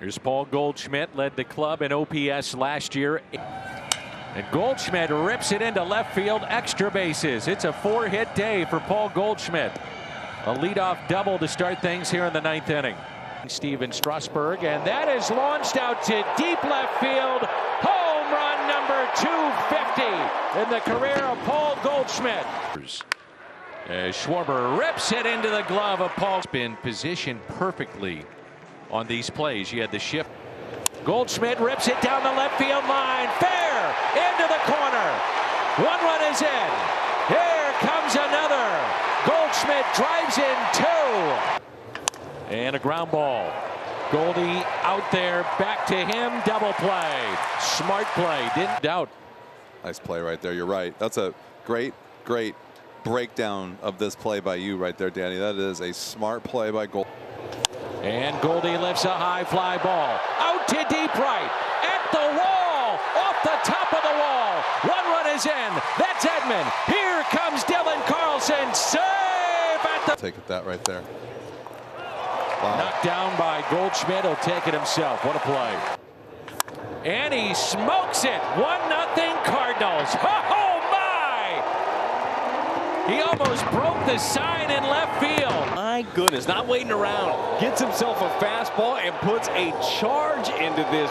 Here's Paul Goldschmidt, led the club in OPS last year. And Goldschmidt rips it into left field, extra bases. It's a 4-hit day for Paul Goldschmidt. A leadoff double to start things here in the 9th inning. Steven Strasburg, and that is launched out to deep left field. Home run number 250 in the career of Paul Goldschmidt. As Schwarber rips it into the glove of Paul. Been positioned perfectly on these plays. You had the shift. Goldschmidt rips it down the left field line. Fair into the corner. One run is in. Here comes another. Goldschmidt drives in 2. And a ground ball. Goldie out there, back to him, double play. Smart play, didn't doubt. Nice play right there, you're right. That's a great breakdown of this play by you right there, Danny. That is a smart play by Goldie. And Goldie lifts a high fly ball. Out to deep right, at the wall, off the top of the wall. One run is in, that's Edman. Here comes Dylan Carlson, save at the... Take it that right there. Wow. Knocked down by Goldschmidt. He'll take it himself. What a play. And he smokes it. 1-0 Cardinals. Oh, my! He almost broke the sign in left field. My goodness, not waiting around. Gets himself a fastball and puts a charge into this.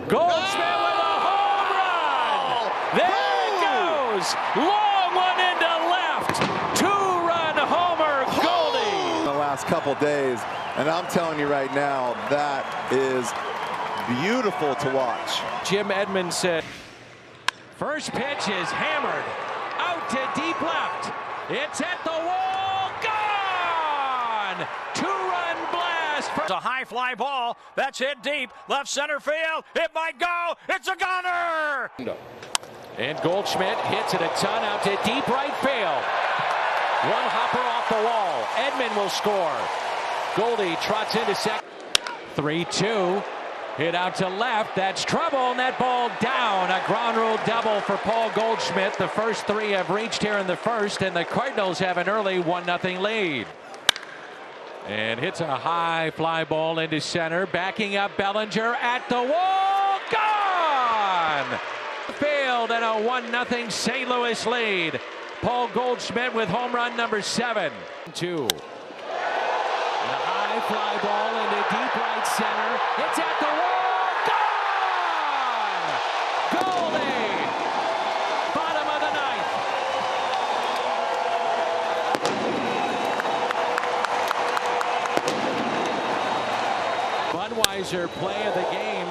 Goldschmidt with a home run. There it goes. Long one into left. 2-run homer, Goldie. The last couple days. And I'm telling you right now, that is beautiful to watch. Jim Edmonds said, first pitch is hammered. Out to deep left. It's at the wall. Gone! 2-run blast. It's a high fly ball. That's hit deep. Left center field. It might go. It's a gunner! And Goldschmidt hits it a ton out to deep right field. One hopper off the wall. Edman will score. Goldie trots into second. 3-2. Hit out to left. That's trouble, and that ball down. A ground rule double for Paul Goldschmidt. The first 3 have reached here in the first, and the Cardinals have an early 1-0 lead. And hits a high fly ball into center. Backing up Bellinger at the wall. Gone! Field and a 1-0 St. Louis lead. Paul Goldschmidt with home run number 7. 2. Fly ball into deep right center. It's at the wall. Gone! Goldie! Bottom of the 9th. Budweiser play of the game.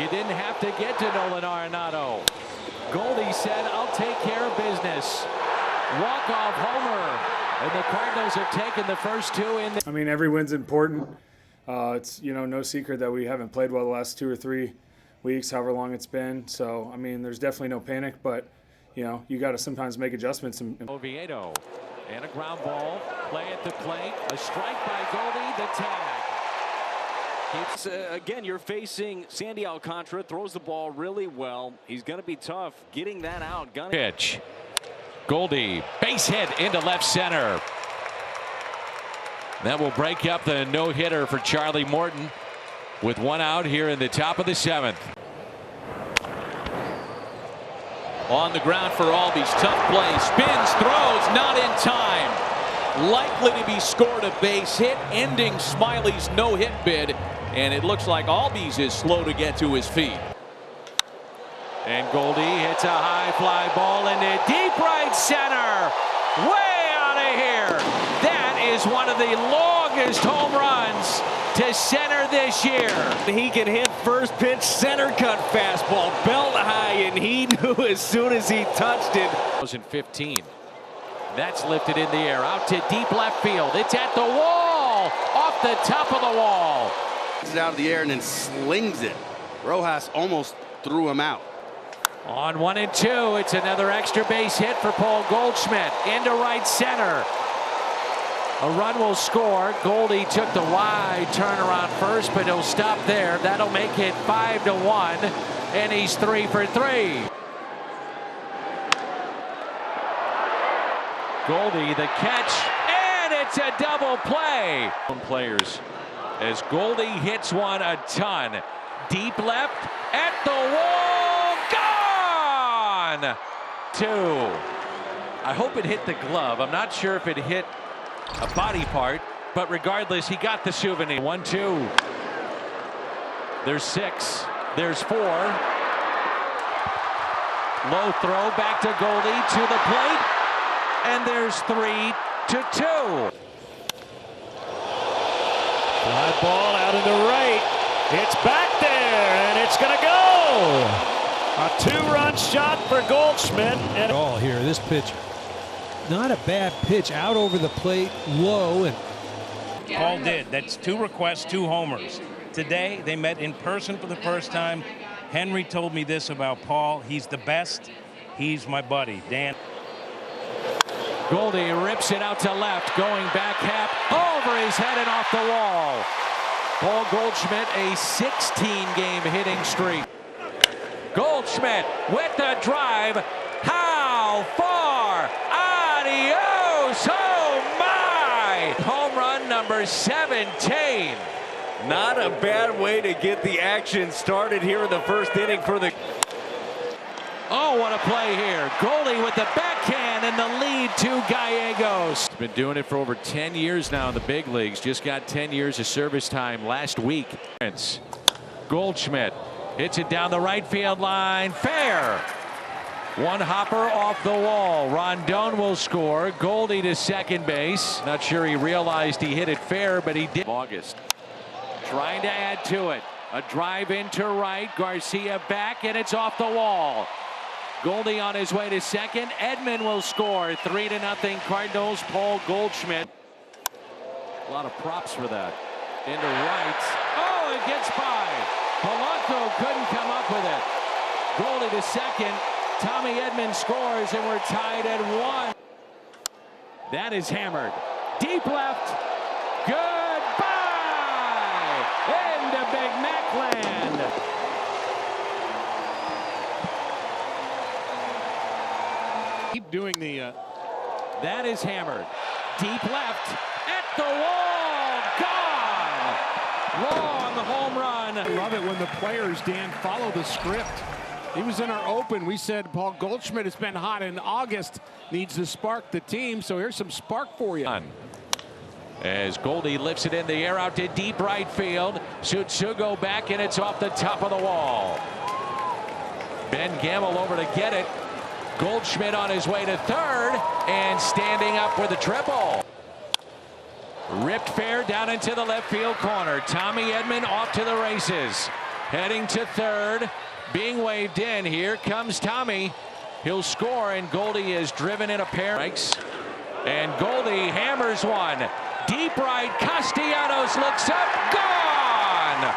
You didn't have to get to Nolan Arenado. Goldie said, I'll take care of business. Walk-off homer. And the Cardinals have taken the first 2 in. I mean, every win's important. It's, no secret that we haven't played well the last 2 or 3 weeks, however long it's been. So, I mean, there's definitely no panic, but, you got to sometimes make adjustments. Oviedo and a ground ball. Play at the plate. A strike by Goldie. The tag. Keeps, again, you're facing Sandy Alcantara. Throws the ball really well. He's going to be tough getting that out. Pitch. Goldie, base hit into left center. That will break up the no-hitter for Charlie Morton with 1 out here in the top of the 7th. On the ground for Albies, tough play, spins, throws, not in time. Likely to be scored a base hit, ending Smiley's no-hit bid, and it looks like Albies is slow to get to his feet. And Goldie hits a high fly ball into deep right center. Way out of here. That is one of the longest home runs to center this year. He can hit first pitch center cut fastball belt high, and he knew as soon as he touched it. 2015. That's lifted in the air out to deep left field. It's at the wall, off the top of the wall. It's out of the air and then slings it. Rojas almost threw him out. On 1-2, it's another extra base hit for Paul Goldschmidt into right center. A run will score. Goldie took the wide turnaround first, but he'll stop there. That'll make it 5-1, and he's 3 for 3. Goldie the catch, and it's a double play. Players as Goldie hits one a ton. Deep left at the wall. Gone! 2. I hope it hit the glove. I'm not sure if it hit a body part, but regardless, he got the souvenir. 1-2. There's 6. There's 4. Low throw back to Goldie to the plate. And there's 3-2. Fly ball out into right. It's back there, and it's going to go. A 2-run shot for Goldschmidt. And all here, this pitch, not a bad pitch, out over the plate, low. And Paul did. That's 2 requests, 2 homers. Today, they met in person for the first time. Henry told me this about Paul. He's the best. He's my buddy. Dan. Goldie rips it out to left, going back half, over his head and off the wall. Paul Goldschmidt, a 16-game hitting streak. Goldschmidt with the drive. How far? Adios! Oh my! Home run number 17. Not a bad way to get the action started here in the first inning for the... Oh, what a play here. Goldie with the backhand and the lead to Gallegos. He's been doing it for over 10 years now in the big leagues. Just got 10 years of service time last week. Goldschmidt hits it down the right field line. Fair. One hopper off the wall. Rondon will score. Goldie to second base. Not sure he realized he hit it fair, but he did. August trying to add to it. A drive into right. Garcia back, and it's off the wall. Goldie on his way to second. Edman will score. 3-0 Cardinals. Paul Goldschmidt. A lot of props for that. Into right. Oh, it gets by. Polanco couldn't come up with it. Goldie to second. Tommy Edman scores, and we're tied at 1. That is hammered. Deep left. Goodbye. Into Big Mac land. keep doing the... That is hammered. Deep left. At the wall. Gone. Long home run. I love it when the players, Dan, follow the script. He was in our open. We said Paul Goldschmidt has been hot in August. Needs to spark the team. So here's some spark for you. As Goldie lifts it in the air out to deep right field. Tsutsugo back, and it's off the top of the wall. Ben Gamble over to get it. Goldschmidt on his way to third and standing up with a triple. Ripped fair down into the left field corner. Tommy Edman off to the races. Heading to third. Being waved in. Here comes Tommy. He'll score, and Goldie is driven in a pair. And Goldie hammers one. Deep right. Castellanos looks up. Gone!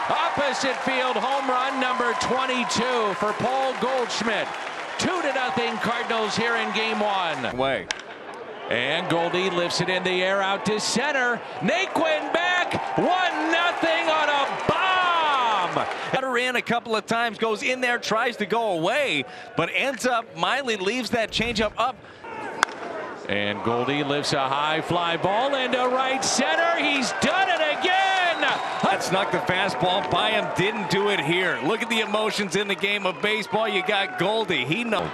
Opposite field home run number 22 for Paul Goldschmidt. 2-0 Cardinals here in game one. Way. And Goldie lifts it in the air out to center. Naquin back. 1-0 on a bomb. Cutter in a couple of times, goes in there, tries to go away, but ends up, Miley leaves that changeup up. And Goldie lifts a high fly ball into right center. He's done it again. That snuck the fastball by him, didn't do it here. Look at the emotions in the game of baseball. You got Goldie. He knows.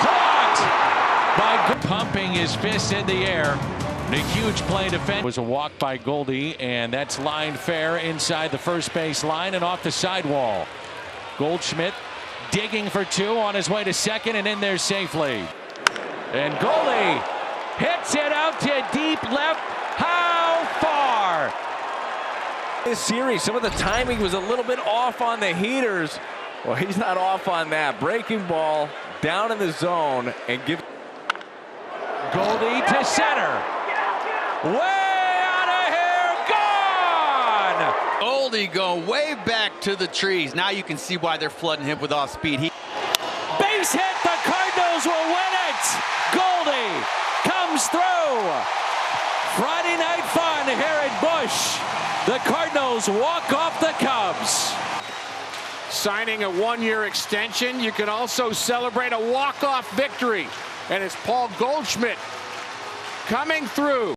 Caught by pumping his fist in the air. And a huge play defense was a walk by Goldie, and that's lined fair inside the first base line and off the sidewall. Goldschmidt digging for two on his way to second and in there safely. And Goldie hits it out to deep left. How far? This series, some of the timing was a little bit off on the heaters. Well, he's not off on that. Breaking ball down in the zone and give. Goldie to center. Way out of here. Gone. Goldie go way back to the trees. Now you can see why they're flooding him with off speed. Base hit. The Cardinals will win it. Goldie comes through. Friday night fun here at Busch. The Cardinals walk off the Cubs. Signing a one-year extension. You can also celebrate a walk-off victory. And it's Paul Goldschmidt coming through.